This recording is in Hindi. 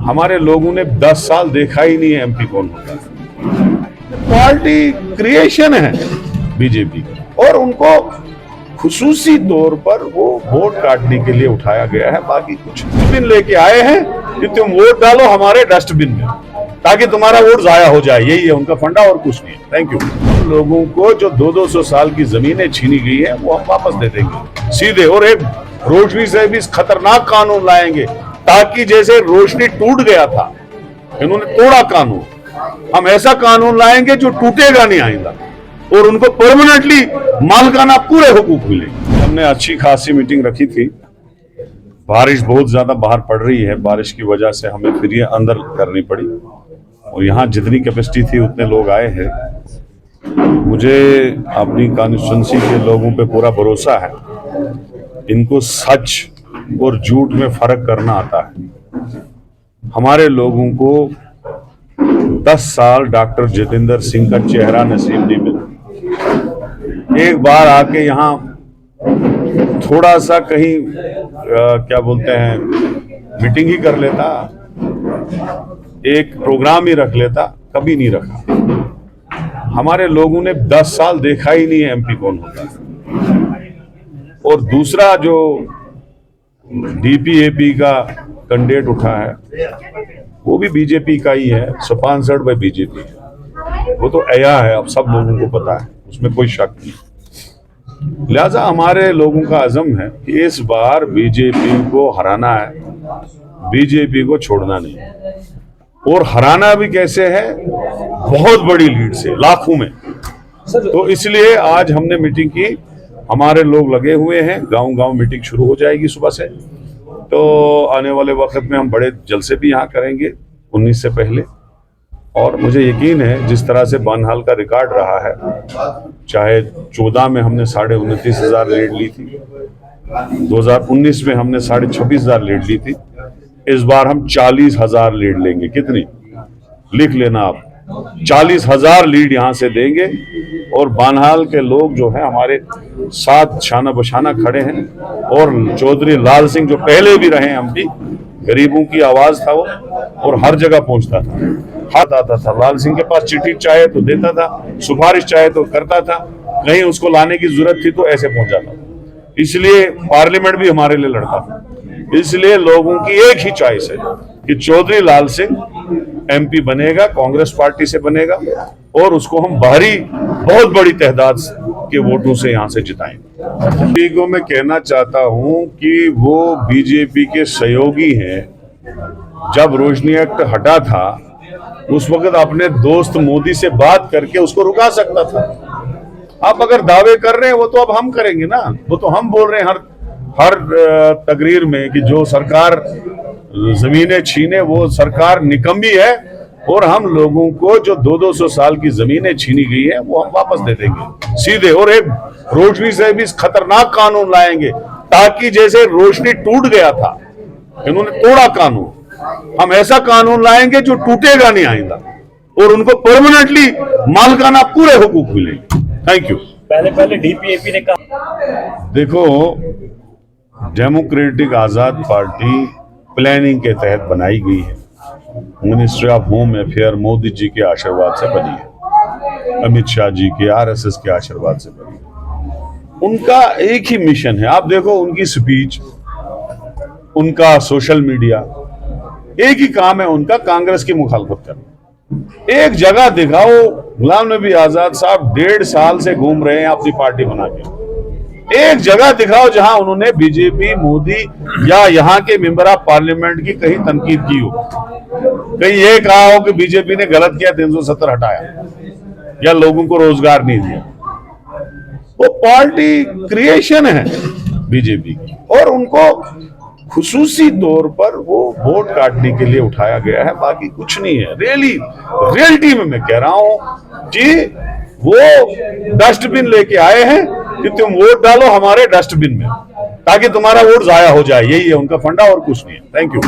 हमारे लोगों ने 10 साल देखा ही नहीं है एमपी कौन होता है। पार्टी क्रिएशन है बीजेपी और उनको खुसूसी तौर पर वो वोट काटने के लिए उठाया गया है। बाकी कुछ डस्टबिन लेके आए हैं कि तुम वोट डालो हमारे डस्टबिन में ताकि तुम्हारा वोट जाया हो जाए, यही है उनका फंडा और कुछ नहीं है। Thank you. लोगों को जो 200 साल की जमीनें छीनी गई है वो हम वापस दे देंगे सीधे, और एक रोशनी से भी खतरनाक कानून लाएंगे ताकि जैसे रोशनी टूट गया था, इन्होंने तोड़ा कानून, हम ऐसा कानून लाएंगे जो टूटेगा नहीं आइंदा और उनको परमानेंटली मालिकाना पूरे हुकूक मिलेंगे। हमने अच्छी खासी मीटिंग रखी थी। बारिश बहुत ज्यादा बाहर पड़ रही है, बारिश की वजह से हमें फिर ये अंदर करनी पड़ी और यहाँ जितनी कैपेसिटी थी उतने लोग आए हैं। मुझे अपनी कॉन्स्टिट्यूंसी के लोगों पे पूरा भरोसा है, इनको सच और झूठ में फर्क करना आता है। हमारे लोगों को 10 साल डॉक्टर जितेंद्र सिंह का चेहरा नसीब नहीं मिला। एक बार आके यहाँ थोड़ा सा कहीं क्या बोलते हैं मीटिंग ही कर लेता, एक प्रोग्राम ही रख लेता, कभी नहीं रखा। हमारे लोगों ने 10 साल देखा ही नहीं है एमपी कौन होता है। और दूसरा जो डीपीएपी का कैंडिडेट उठा है वो भी बीजेपी का ही है, स्पॉन्सर्ड बाय बीजेपी। वो तो अया है, अब सब लोगों को पता है, उसमें कोई शक नहीं। लिहाजा हमारे लोगों का अज़म है कि इस बार बीजेपी को हराना है, बीजेपी को छोड़ना नहीं, और हराना भी कैसे है, बहुत बड़ी लीड से, लाखों में। तो इसलिए आज हमने मीटिंग की, हमारे लोग लगे हुए हैं, गांव-गांव मीटिंग शुरू हो जाएगी सुबह से। तो आने वाले वक्त में हम बड़े जलसे भी यहाँ करेंगे 19 से पहले। और मुझे यकीन है जिस तरह से बनहाल का रिकॉर्ड रहा है, चाहे 14 में हमने 29,500 लीड ली थी, 2019 में हमने 26,500 लीड ली थी, इस बार हम 40,000 लीड लेंगे। कितनी लिख लेना आप, 40,000 लीड यहाँ से देंगे। और बनहाल के लोग जो है हमारे साथ शाना बशाना खड़े हैं। और चौधरी लाल सिंह जो पहले भी रहे एमपी, गरीबों की आवाज था वो, और हर जगह पहुंचता था, हाथ आता था। लाल सिंह के पास चिट्ठी चाहे तो देता था, सिफारिश चाहे तो करता था, कहीं उसको लाने की जरूरत थी तो ऐसे पहुंच जाता था। इसलिए पार्लियामेंट भी हमारे लिए लड़ता था। इसलिए लोगों की एक ही चॉइस है कि चौधरी लाल सिंह एमपी बनेगा, कांग्रेस पार्टी से बनेगा, और उसको हम बाहरी बहुत बड़ी तादाद के वोटों से यहाँ से जिताएंगे। को मैं कहना चाहता हूँ कि वो बीजेपी के सहयोगी हैं। जब रोशनी एक्ट हटा था उस वक्त अपने दोस्त मोदी से बात करके उसको रुका सकता था। आप अगर दावे कर रहे हैं वो तो अब हम करेंगे ना, वो तो हम बोल रहे हैं हर तकरीर में कि जो सरकार जमीनें छीने वो सरकार निकम्मी है, और हम लोगों को जो 200 साल की जमीनें छीनी गई है वो हम वापस दे देंगे सीधे, और एक रोशनी से भी खतरनाक कानून लाएंगे ताकि जैसे रोशनी टूट गया था, इन्होंने तोड़ा कानून, हम ऐसा कानून लाएंगे जो टूटेगा नहीं आइंदा और उनको परमानेंटली मालिकाना पूरे हुकूक मिलेंगे। Thank you. पहले डीपीएपी ने कहा, देखो डेमोक्रेटिक आजाद पार्टी प्लानिंग के तहत बनाई गई है, ministry of home affair Modi ji के आशीर्वाद से बनी है, अमित शाह जी के आरएसएस के आशीर्वाद से बनी है। उनका एक ही मिशन है, आप देखो उनकी स्पीच, उनका सोशल मीडिया, एक ही काम है उनका, कांग्रेस की मुखालफत करना। एक जगह दिखाओ, गुलाम नबी आजाद साहब 1.5 साल से घूम रहे हैं अपनी पार्टी बना के, एक जगह दिखाओ जहां उन्होंने बीजेपी, मोदी या यहाँ के मेंबर ऑफ पार्लियामेंट की कहीं तनकीद की हो, कहीं ये कहा हो कि बीजेपी ने गलत किया 370 हटाया या लोगों को रोजगार नहीं दिया। वो पार्टी क्रिएशन है बीजेपी की और उनको खुसूसी तौर पर वो वोट काटने के लिए उठाया गया है, बाकी कुछ नहीं है। रियलिटी में मैं कह रहा हूं कि वो डस्टबिन लेके आए हैं कि तुम वोट डालो हमारे डस्टबिन में ताकि तुम्हारा वोट जाया हो जाए, यही है उनका फंडा और कुछ नहीं है। Thank you.